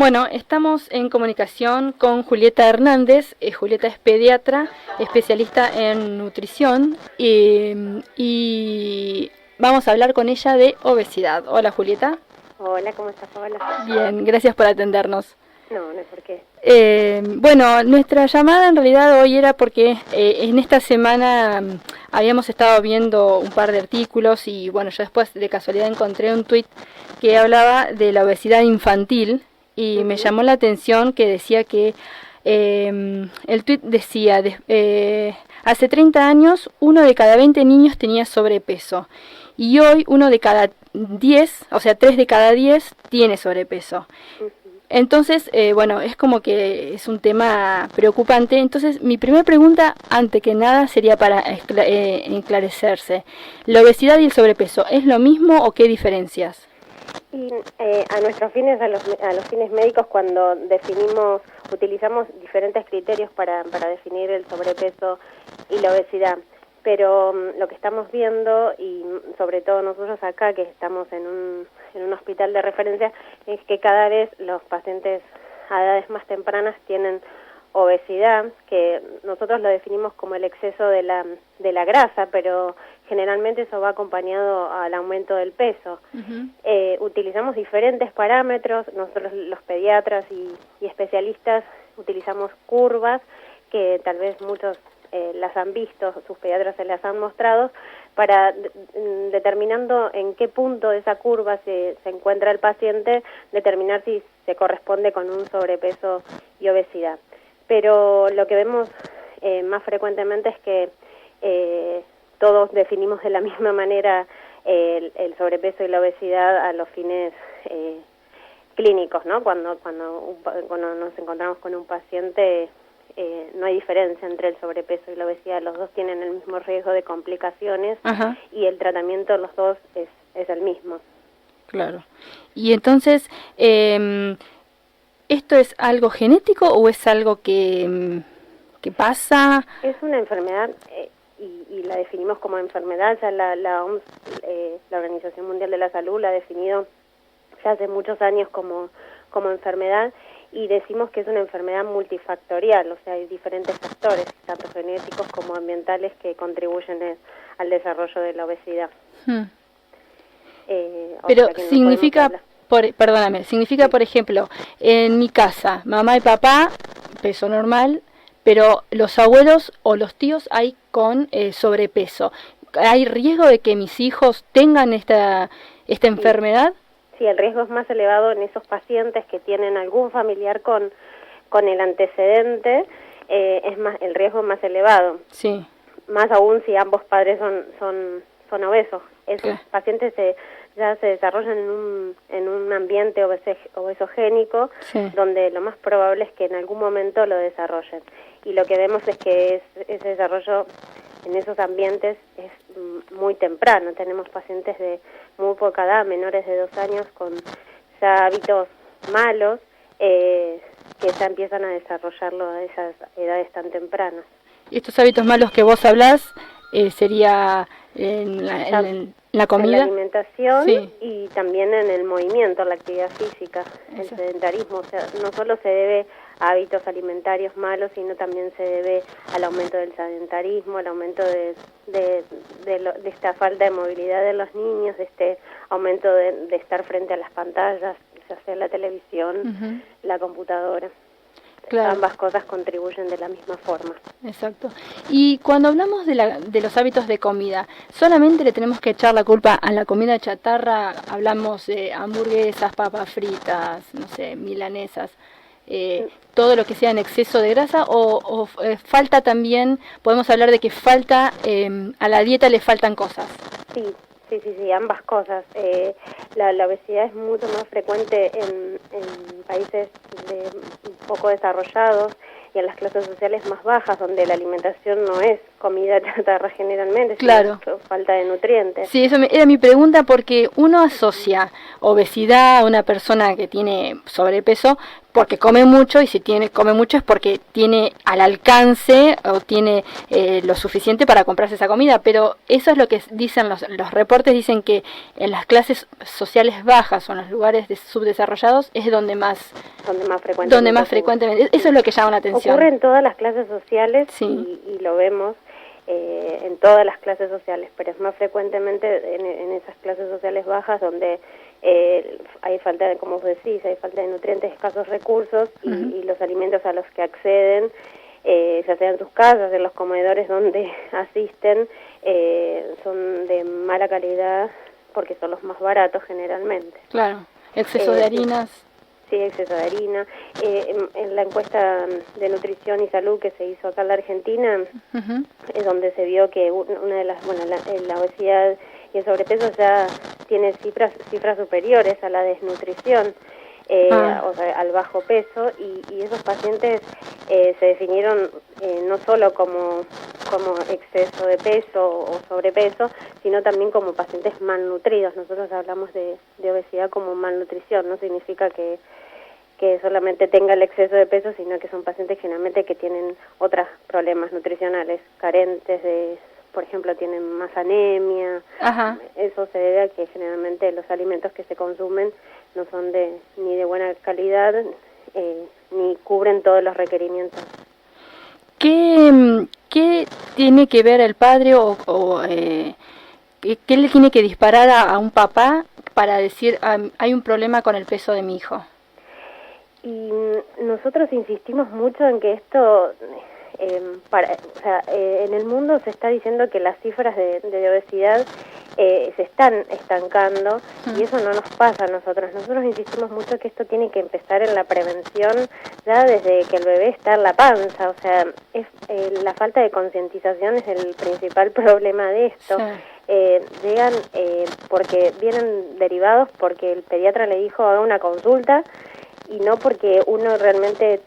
Bueno, estamos en comunicación con Julieta Hernández. Julieta es pediatra, especialista en nutrición y vamos a hablar con ella de obesidad. Hola, Julieta. Hola, ¿cómo estás, Paola? Bien, gracias por atendernos. No, no es por qué. Bueno, nuestra llamada en realidad hoy era porque en esta semana habíamos estado viendo un par de artículos y bueno, yo después de casualidad encontré un tuit que hablaba de la obesidad infantil y me llamó la atención que decía que el tuit decía, hace 30 años 1 de cada 20 niños tenía sobrepeso y hoy 1 de cada 10, o sea 3 de cada 10 tiene sobrepeso. Entonces, bueno, es como que es un tema preocupante. Entonces, mi primera pregunta, antes que nada, sería para esclarecerse. ¿La obesidad y el sobrepeso es lo mismo o qué diferencias? Y a nuestros fines, a los fines médicos, cuando utilizamos diferentes criterios para definir el sobrepeso y la obesidad. Pero lo que estamos viendo, y sobre todo nosotros acá, que estamos en un hospital de referencia, es que cada vez los pacientes a edades más tempranas tienen obesidad, que nosotros lo definimos como el exceso de la grasa, pero generalmente eso va acompañado al aumento del peso. Utilizamos diferentes parámetros, nosotros los pediatras y especialistas utilizamos curvas que tal vez muchos las han visto, sus pediatras se las han mostrado, para determinando en qué punto de esa curva se encuentra el paciente, determinar si se corresponde con un sobrepeso y obesidad. Pero lo que vemos más frecuentemente es que todos definimos de la misma manera el sobrepeso y la obesidad a los fines clínicos, ¿no? Cuando nos encontramos con un paciente, no hay diferencia entre el sobrepeso y la obesidad, los dos tienen el mismo riesgo de complicaciones. Ajá. Y el tratamiento los dos es el mismo. Claro. Y entonces, ¿esto es algo genético o es algo que pasa? Es una enfermedad y la definimos como enfermedad, ya la OMS, la Organización Mundial de la Salud, la ha definido ya hace muchos años como enfermedad. Y decimos que es una enfermedad multifactorial, o sea, hay diferentes factores, tanto genéticos como ambientales, que contribuyen al desarrollo de la obesidad. Pero significa, significa, por ejemplo, en mi casa, mamá y papá, peso normal, pero los abuelos o los tíos hay con sobrepeso. ¿Hay riesgo de que mis hijos tengan esta enfermedad? Sí, el riesgo es más elevado en esos pacientes que tienen algún familiar con el antecedente, el riesgo es más elevado. Sí. Más aún si ambos padres son obesos. Esos pacientes ya se desarrollan en un ambiente obesogénico, sí, donde lo más probable es que en algún momento lo desarrollen. Y lo que vemos es que ese desarrollo en esos ambientes es muy temprano. Tenemos pacientes de muy poca edad, menores de 2 años, con ya hábitos malos, que ya empiezan a desarrollarlo a esas edades tan tempranas. ¿Y estos hábitos malos que vos hablás sería en la comida? En la alimentación, sí, y también en el movimiento, la actividad física, el sedentarismo. O sea, no solo se debe a hábitos alimentarios malos, sino también se debe al aumento del sedentarismo, al aumento de esta falta de movilidad de los niños, de este aumento de estar frente a las pantallas, ya sea la televisión, la computadora. Claro. Ambas cosas contribuyen de la misma forma. Exacto. Y cuando hablamos de los hábitos de comida, ¿solamente le tenemos que echar la culpa a la comida chatarra? Hablamos de hamburguesas, papas fritas, no sé, milanesas, todo lo que sea en exceso de grasa, o falta también, podemos hablar de que falta, a la dieta le faltan cosas. Sí, ambas cosas. La obesidad es mucho más frecuente en países poco desarrollados y en las clases sociales más bajas, donde la alimentación no es comida chatarra generalmente, claro, sino falta de nutrientes. Sí, era mi pregunta, porque uno asocia obesidad a una persona que tiene sobrepeso porque come mucho, y si come mucho es porque tiene al alcance o tiene lo suficiente para comprarse esa comida, pero eso es lo que dicen los reportes. Dicen que en las clases sociales bajas o en los lugares subdesarrollados es donde más frecuentemente, eso es lo que llama la atención. Ocurre en todas las clases sociales, sí. y lo vemos en todas las clases sociales, pero es más frecuentemente en esas clases sociales bajas donde hay falta de, como vos decís, hay falta de nutrientes, escasos recursos, y los alimentos a los que acceden, ya sea en sus casas, en los comedores donde asisten, son de mala calidad porque son los más baratos generalmente. Claro, exceso de harinas. Sí, exceso de harina. En la encuesta de nutrición y salud que se hizo acá en la Argentina, es donde se vio que una de las, la obesidad y el sobrepeso ya tiene cifras superiores a la desnutrición, o sea, al bajo peso, y esos pacientes se definieron no solo como exceso de peso o sobrepeso, sino también como pacientes malnutridos. Nosotros hablamos de obesidad como malnutrición, no significa que solamente tenga el exceso de peso, sino que son pacientes generalmente que tienen otros problemas nutricionales, carentes de, por ejemplo, tienen más anemia. Ajá. Eso se debe a que generalmente los alimentos que se consumen no son ni de buena calidad, ni cubren todos los requerimientos. ¿Qué tiene que ver el padre qué le tiene que disparar a un papá para decir hay un problema con el peso de mi hijo? Y nosotros insistimos mucho en que esto, en el mundo se está diciendo que las cifras de obesidad se están estancando, y eso no nos pasa a nosotros. Nosotros insistimos mucho que esto tiene que empezar en la prevención ya desde que el bebé está en la panza. O sea, la falta de concientización es el principal problema de esto. Sí. Llegan porque vienen derivados porque el pediatra le dijo haga una consulta, y no porque uno realmente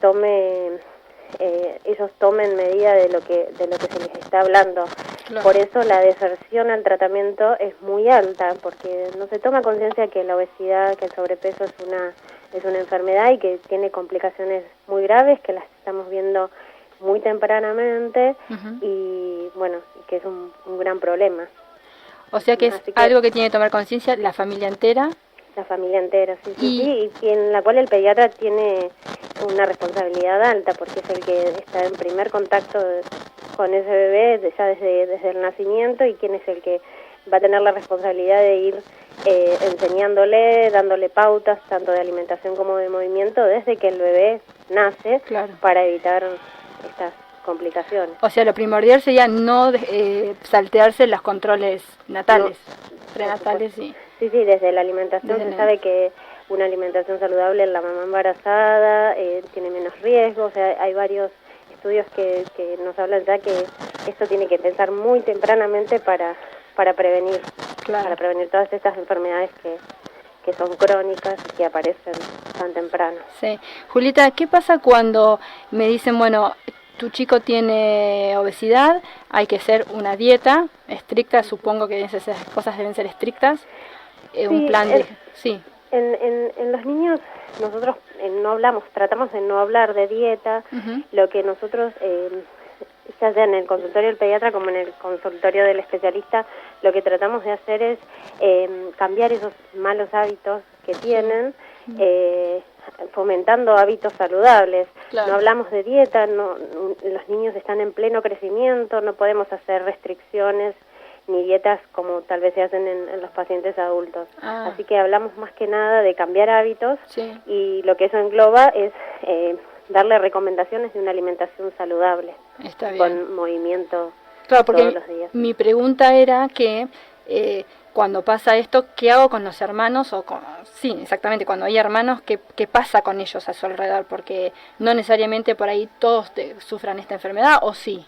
ellos tomen medida de lo que se les está hablando. Claro. Por eso la deserción al tratamiento es muy alta, porque no se toma conciencia que la obesidad, que el sobrepeso es una enfermedad y que tiene complicaciones muy graves, que las estamos viendo muy tempranamente, y bueno, que es un gran problema. O sea que es algo que tiene que tomar conciencia la familia entera. La familia entera, sí, y en la cual el pediatra tiene una responsabilidad alta, porque es el que está en primer contacto con ese bebé ya desde el nacimiento, y quien es el que va a tener la responsabilidad de ir enseñándole, dándole pautas tanto de alimentación como de movimiento desde que el bebé nace, claro, para evitar estas complicaciones. O sea, lo primordial sería no saltearse los controles natales, prenatales, sí. Sí, desde la alimentación se sabe que una alimentación saludable en la mamá embarazada tiene menos riesgo. O sea, hay varios estudios que nos hablan ya que esto tiene que empezar muy tempranamente para prevenir, claro, para prevenir todas estas enfermedades que son crónicas y que aparecen tan temprano. Sí. Julieta, ¿qué pasa cuando me dicen, bueno, tu chico tiene obesidad, hay que hacer una dieta estricta? Supongo que esas cosas deben ser estrictas. Un plan de... Sí. En los niños nosotros tratamos de no hablar de dieta. Lo que nosotros, ya sea en el consultorio del pediatra como en el consultorio del especialista, lo que tratamos de hacer es cambiar esos malos hábitos que tienen, fomentando hábitos saludables. Claro. No hablamos de dieta, los niños están en pleno crecimiento, no podemos hacer restricciones ni dietas como tal vez se hacen en los pacientes adultos. Así que hablamos más que nada de cambiar hábitos, sí, y lo que eso engloba es darle recomendaciones de una alimentación saludable. Está bien. Con movimiento, claro, porque todos los días. Mi pregunta era que cuando pasa esto, ¿qué hago con los hermanos? Sí, exactamente, cuando hay hermanos, ¿qué pasa con ellos a su alrededor? Porque no necesariamente por ahí todos sufran esta enfermedad, ¿o sí?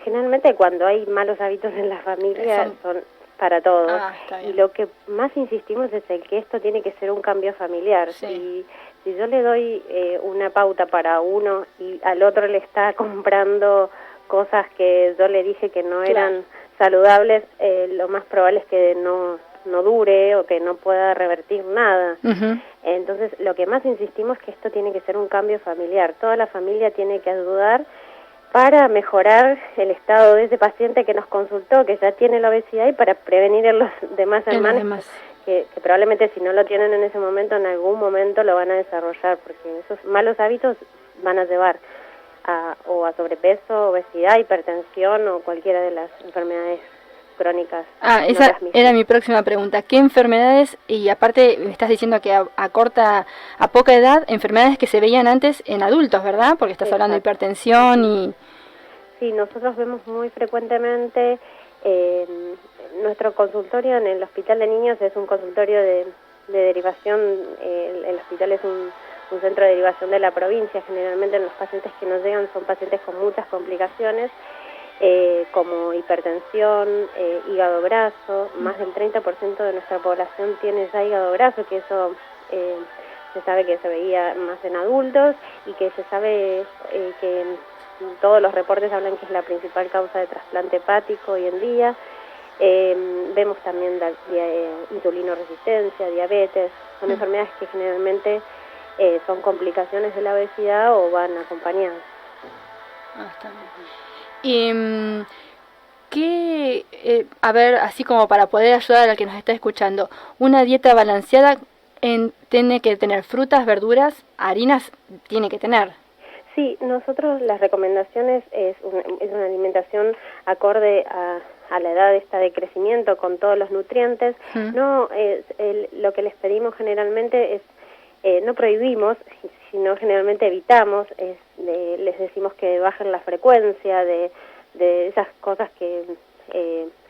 Generalmente cuando hay malos hábitos en la familia son para todos, y lo que más insistimos es el que esto tiene que ser un cambio familiar. Sí. Si yo le doy una pauta para uno y al otro le está comprando cosas que yo le dije que no eran Claro. saludables, lo más probable es que no dure o que no pueda revertir nada. Ujú. Entonces, lo que más insistimos es que esto tiene que ser un cambio familiar. Toda la familia tiene que ayudar para mejorar el estado de ese paciente que nos consultó, que ya tiene la obesidad, y para prevenir en los demás En los hermanos demás. que probablemente si no lo tienen en ese momento, en algún momento lo van a desarrollar, porque esos malos hábitos van a llevar o a sobrepeso, obesidad, hipertensión o cualquiera de las enfermedades crónicas. Ah, no esa transmisibles. era mi próxima pregunta. ¿Qué enfermedades, y aparte me estás diciendo que a poca edad, enfermedades que se veían antes en adultos, ¿verdad? Porque estás hablando de Exacto. hipertensión y... Sí, nosotros vemos muy frecuentemente nuestro consultorio en el Hospital de Niños es un consultorio de derivación, el hospital es un centro de derivación de la provincia. Generalmente los pacientes que nos llegan son pacientes con muchas complicaciones, como hipertensión, hígado graso. Más del 30% de nuestra población tiene ya hígado graso, que eso se sabe que se veía más en adultos y que se sabe que todos los reportes hablan que es la principal causa de trasplante hepático hoy en día. Vemos también insulinoresistencia, diabetes, son enfermedades que generalmente son complicaciones de la obesidad o van acompañadas. Ah, está bien. Y, a ver, así como para poder ayudar al que nos está escuchando, una dieta balanceada tiene que tener frutas, verduras, harinas, tiene que tener. Sí, nosotros las recomendaciones es una alimentación acorde a la edad esta de crecimiento con todos los nutrientes. No lo que les pedimos generalmente es, no prohibimos, sino generalmente evitamos, les decimos que bajen la frecuencia de esas cosas que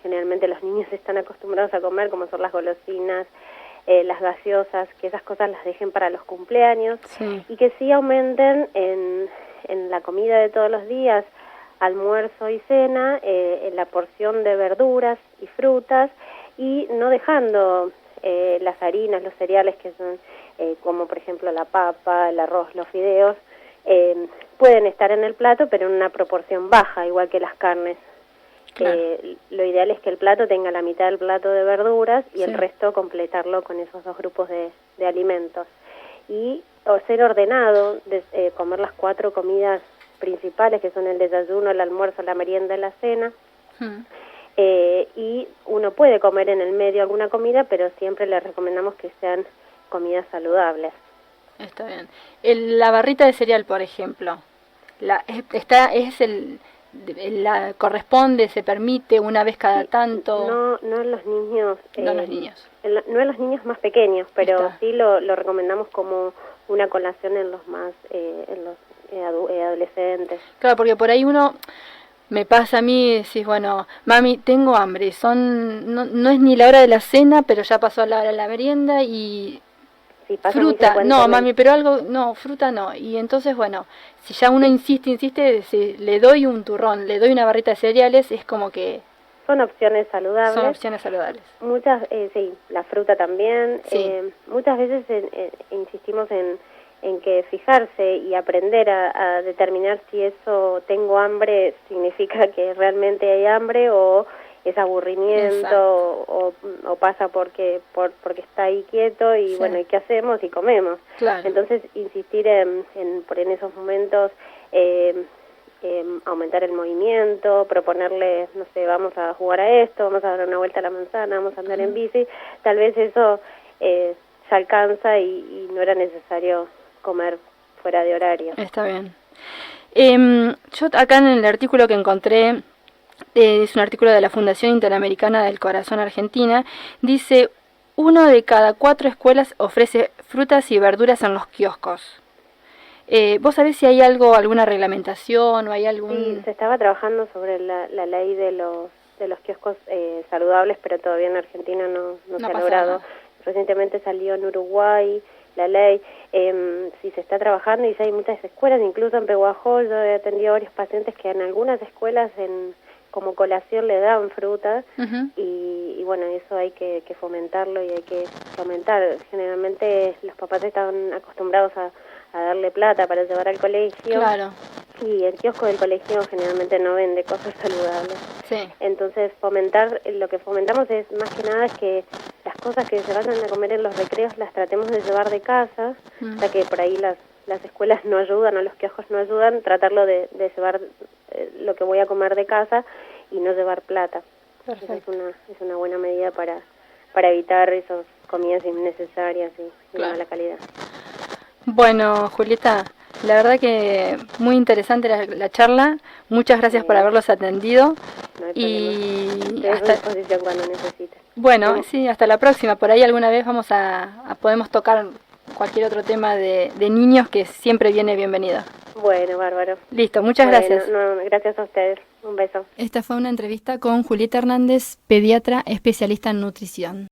generalmente los niños están acostumbrados a comer, como son las golosinas, las gaseosas, que esas cosas las dejen para los cumpleaños, sí, y que sí aumenten en la comida de todos los días, almuerzo y cena, en la porción de verduras y frutas, y no dejando las harinas, los cereales que son como por ejemplo la papa, el arroz, los fideos, pueden estar en el plato pero en una proporción baja, igual que las carnes. Claro. Lo ideal es que el plato tenga la mitad del plato de verduras y sí, el resto completarlo con esos dos grupos de alimentos. Y ser ordenado, comer las 4 comidas principales, que son el desayuno, el almuerzo, la merienda y la cena. Y uno puede comer en el medio alguna comida, pero siempre le recomendamos que sean comidas saludables. Está bien. La barrita de cereal, por ejemplo, corresponde, se permite una vez cada tanto. No en los niños. No en los niños. No en los niños más pequeños, pero sí lo recomendamos como una colación en los adolescentes. Claro, porque por ahí me pasa a mí, decís, bueno, mami, tengo hambre, no es ni la hora de la cena, pero ya pasó la hora de la merienda y sí, fruta, no, mami, pero fruta no. Y entonces, bueno, si ya uno insiste, si le doy un turrón, le doy una barrita de cereales, es como que... Son opciones saludables. Son opciones saludables. Muchas, sí, la fruta también. Sí. Muchas veces insistimos en que fijarse y aprender a determinar si eso tengo hambre significa que realmente hay hambre o es aburrimiento o pasa porque está ahí quieto y sí, bueno, ¿y qué hacemos? Y comemos. Claro. Entonces insistir en esos momentos aumentar el movimiento, proponerle, no sé, vamos a jugar a esto, vamos a dar una vuelta a la manzana, vamos a andar en bici, tal vez eso se alcanza y no era necesario comer fuera de horario. Está bien. Yo acá en el artículo que encontré, es un artículo de la Fundación Interamericana del Corazón Argentina, dice, 1 de cada 4 escuelas ofrece frutas y verduras en los kioscos. ¿Vos sabés si hay alguna reglamentación o hay algún...? Sí, se estaba trabajando sobre la ley de los kioscos saludables, pero todavía en Argentina no se ha logrado. Nada. Recientemente salió en Uruguay la ley, sí se está trabajando y ya hay muchas escuelas, incluso en Pehuajó yo he atendido a varios pacientes que en algunas escuelas como colación le dan fruta y bueno, eso hay que fomentarlo y hay que fomentar. Generalmente los papás están acostumbrados a darle plata para llevar al colegio. Claro. Y el kiosco del colegio generalmente no vende cosas saludables. Sí. Entonces lo que fomentamos es más que nada es que las cosas que se vayan a comer en los recreos las tratemos de llevar de casa, ya que por ahí las escuelas no ayudan o los kioscos no ayudan, tratarlo de llevar lo que voy a comer de casa y no llevar plata. Perfecto. Es una buena medida para evitar esas comidas innecesarias y de mala calidad. Bueno, Julieta, la verdad que muy interesante la charla. Muchas gracias por haberlos atendido. No hay Y problema. Estoy a disposición cuando necesites. Bueno, sí, hasta la próxima. Por ahí alguna vez podemos tocar cualquier otro tema de niños que siempre viene bienvenido. Bueno, bárbaro. Listo, muchas gracias. Gracias a ustedes. Un beso. Esta fue una entrevista con Julieta Hernández, pediatra especialista en nutrición.